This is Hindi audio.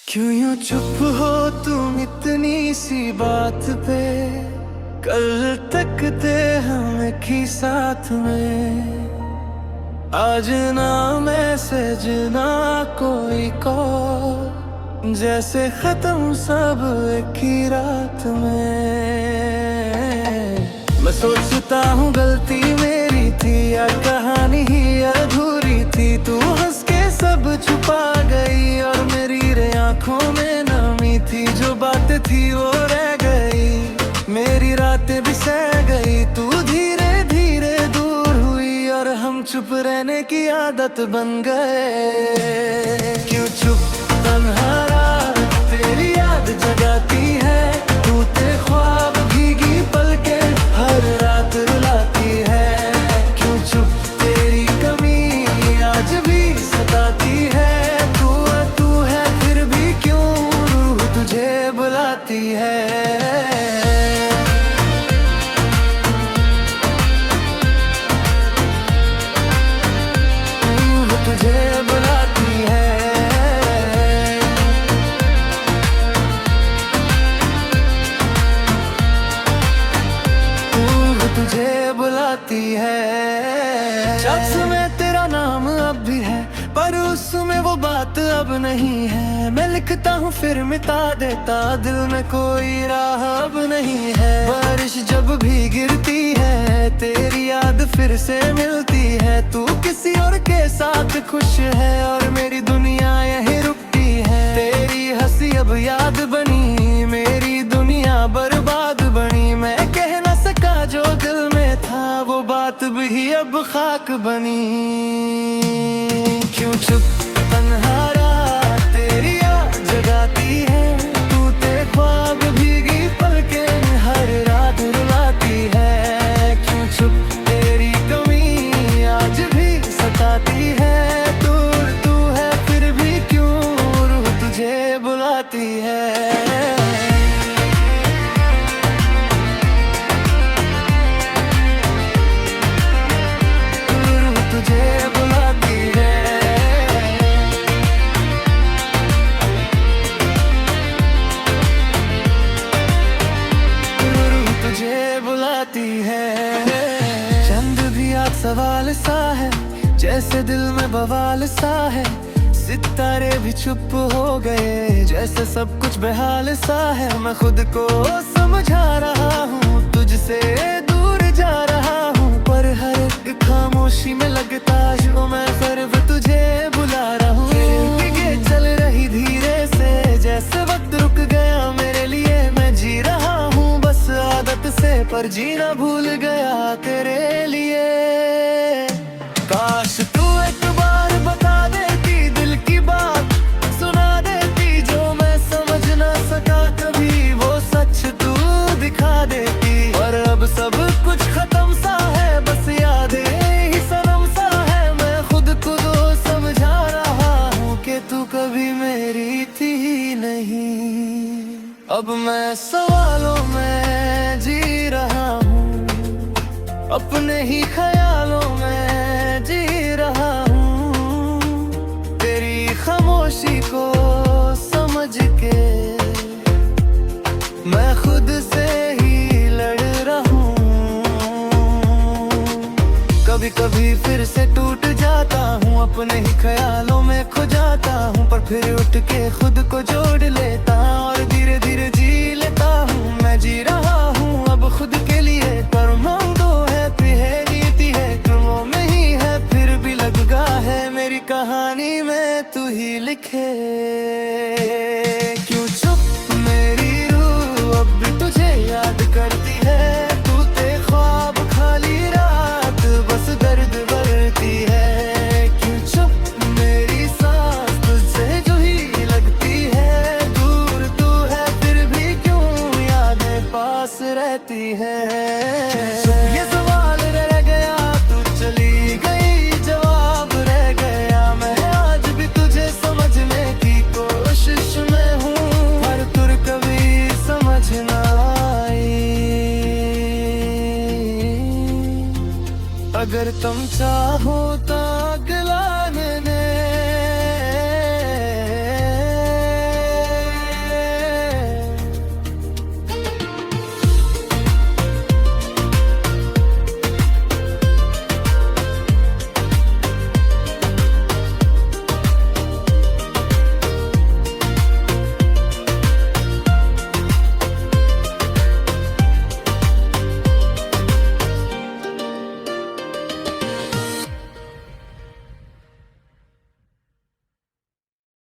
क्यों यूं चुप हो तुम इतनी सी बात पे। कल तक थे हम एक ही साथ में। आज ना मैसेज ना कोई कॉल, जैसे खत्म सब एक ही रात में। मैं सोचता हूँ गलती मेरी थी या कहानी ही अधूरी थी। तू हंस के सब छुपा गई और मेरी रे आंखों में नमी थी। जो बात थी वो रह गई, मेरी रातें भी सह गई। तू धीरे धीरे दूर हुई और हम चुप रहने की आदत बन गए। क्यों चुप तन्हा रात तेरी याद जगाती है। टूटे ख्वाब भीगी पलकें हर रात रुलाती है। क्यों चुप तेरी कमी आज भी सताती है। तू है फिर भी क्यों रूह तुझे बुलाती है। तुझे बुलाती है। तुझे बुलाती है। शख्स में तेरा नाम अब भी है, पर उसमें वो बात अब नहीं है। मैं लिखता हूँ फिर मिटा देता, दिल में कोई राह अब नहीं है। बारिश जब भी गिरती है तेरी याद फिर से मिलती है। तू किसी और के साथ खुश है और मेरी दुनिया यहीं रुकती है। तेरी हंसी अब याद बनी, मेरी दुनिया बर्बाद बनी। मैं कह ना सका जो दिल में था, वो बात भी अब खाक बनी। क्यों चुप तन्हा रात तेरी याद जगाती है। टूटे ख्वाब भीगी पलकें हर रात रुलाती है। क्यों चुप तेरी कमी आज भी सताती है। दूर तू है फिर भी क्यों रूह तुझे बुलाती है। तुझे बुलाती है। तुझे बुलाती है। चंद भी आज सवाल सा है, जैसे दिल में बवाल सा है। सितारे भी चुप हो गए, जैसे सब कुछ बेहाल सा है। मैं खुद को समझा रहा हूँ, तुझसे दूर जा रहा हूँ, पर हर एक खामोशी में लगता जो मैं सिर्फ तुझे बुला रहा हूँ। चल रही धीरे से, जैसे वक्त रुक गया मेरे लिए। मैं जी रहा हूँ बस आदत से, पर जीना भूल गया तेरे लिए। काश तू एक बार बता देती दिल की बात, सुना देती जो मैं समझ ना सका कभी। वो सच तू दिखा देती, पर अब सब कुछ खत्म सा है। बस यादें ही सनम सा है। मैं खुद को समझा रहा हूँ कि तू कभी मेरी थी ही नहीं। अब मैं सवालों में जी रहा हूँ, अपने ही ख्यालों में जी रहा हूँ। तेरी खामोशी को समझ के मैं खुद से ही लड़ रहा हूँ। कभी कभी फिर से टूट जाता हूँ, अपने ही ख्यालों में खो जाता हूँ। पर फिर उठ के खुद को जोड़ लेता और धीरे धीरे जी लेता हूँ। मैं जी रहा हूँ अब खुद के लिए। कर्मों दो है नीति है, कर्मों में ही है फिर भी लगा है। मेरी कहानी में तू ही लिखे। क्यों चुप मेरी रूह अब भी तुझे याद करती है। टूटे ख्वाब खाली रात बस दर्द भरती है। क्यों चुप मेरी सांस तुझसे जो ही लगती है। दूर तू है फिर भी क्यों यादें पास रहती है। ये सवाल रह गया, तू चली गई जवाब रह गया। मैं आज भी तुझे समझने की कोशिश में हूँ, पर तुर कभी समझ ना आई। अगर तुम चाहो तो